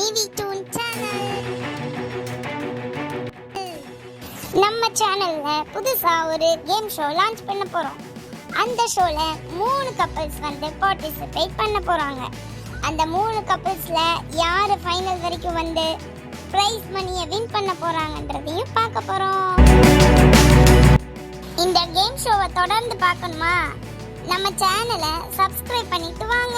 நிவி டூன் channel. நம்ம சேனல்ல புதுசா ஒரு கேம் ஷோ லான்ச் பண்ண போறோம். அந்த ஷோல 3 கப்பிள்ஸ் வந்து பார்ட்டிசிபேட் பண்ண போறாங்க. அந்த 3 கப்பிள்ஸ்ல யாரு ஃபைனல் வரைக்கும் வந்து பிரைஸ் மணியை வின் பண்ண போறாங்கன்றதையும் பார்க்க போறோம். இந்த கேம் ஷோவை தொடர்ந்து பார்க்கணுமா? நம்ம சேனலை சப்ஸ்கிரைப் பண்ணிட்டு வாங்க.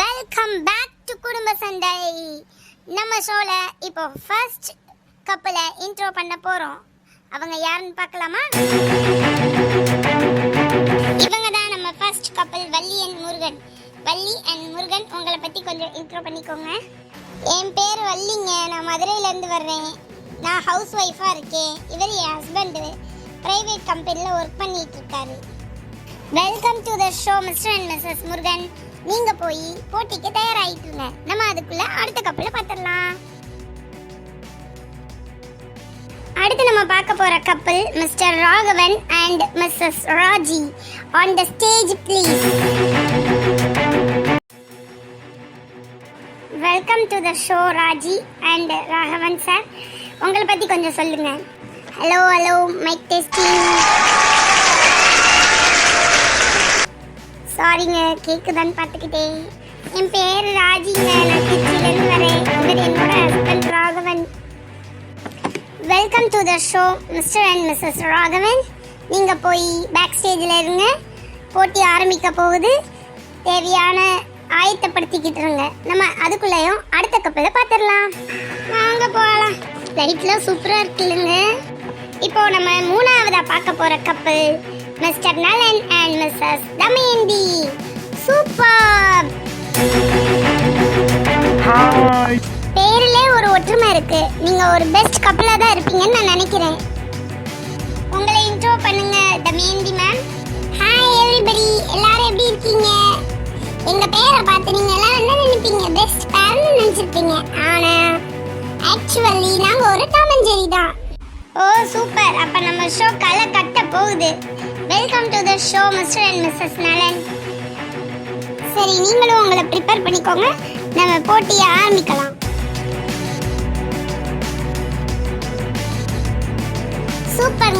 வெல்கம் பேக் டு குடும்ப சண்டை. நம்ம ஷோல இப்போ ஃபர்ஸ்ட் கப்பலை இன்ட்ரோ பண்ண போறோம். அவங்க யாருன்னு பார்க்கலாமா? இவங்க தான் நம்ம ஃபர்ஸ்ட் கப்பல், வள்ளி அண்ட் முருகன். வள்ளி அண்ட் முருகன், உங்களை பத்தி கொஞ்சம் இன்ட்ரோ பண்ணிக்கோங்க. என் பேர் வள்ளிங்க. நான் மதுரையில இருந்து வர்றேன். நான் ஹவுஸ் ஒய்ஃபா இருக்கேன். இவர் என் ஹஸ்பண்ட், பிரைவேட் கம்பெனில ஒர்க் பண்ணிட்டு இருக்காரு. Welcome to the show Mr and Mrs Murugan. நீங்க போய் போட்டிக்கு தயாராயிட்டுங்க. நம்ம அதுக்குள்ள அடுத்த கப்பலை பார்த்துடலாம். அடுத்து நம்ம பார்க்க போற கப்பல் Mr Raghavan and Mrs Raji. On the stage please. Welcome to the show Raji and Raghavan sir. உங்களை பத்தி கொஞ்சம் சொல்லுங்க. Hello hello, mic testing. சாரிங்க, கேக்குதான்னு பார்த்துக்கிட்டேன். என் பேர் ராஜிங்க. நான் திருச்சியிலேருந்து வரேன். இவர் என்னோட husband Raghavan. Welcome to the show Mr and Mrs Raghavan. நீங்கள் போய் பேக் ஸ்டேஜில் இருங்க. போட்டி ஆரம்பிக்க போகுது. தேவையான ஆயத்தப்படுத்திக்கிட்டு இருங்க. நம்ம அதுக்குள்ளேயும் அடுத்த கப்பலை பார்த்துடலாம். வாங்க போகலாம். லைட்லாம் சூப்பராக இருக்குல்லுங்க. இப்போ நம்ம 3ஆவதா பார்க்க போகிற கப்பல் Mr Nalan and Mrs Damayanthi. Super. Hi. பேரிலே ஒரு ஒற்றுமை இருக்கு. நீங்க ஒரு பெஸ்ட் கப்பலா தான் இருப்பீங்கன்னு நான் நினைக்கிறேன். உங்களை இன்ட்ரோ பண்ணுங்க தமயந்தி மேம். ஹாய் எவ்ரிபடி, எல்லாரும் எப்படி இருக்கீங்க? எங்க பேரை பார்த்து நீங்க எல்லாரும் என்ன நினைப்பீங்க? பெஸ்ட் பேர்னு நினைச்சிருப்பீங்க. ஆனா ஆக்சுவலி நாங்க ஒரு டாம் அண்ட் ஜெர்ரி தான். Oh super. அப்ப நம்ம ஷோ களை கட்ட போகுது. Welcome to the show Mr and Mrs Nalan. சரி, நீங்களும் உங்களை ப்ரிப்பேர் பண்ணிக்கோங்க. நம்ம போட்டியை ஆரம்பிக்கலாம். சூப்பர்.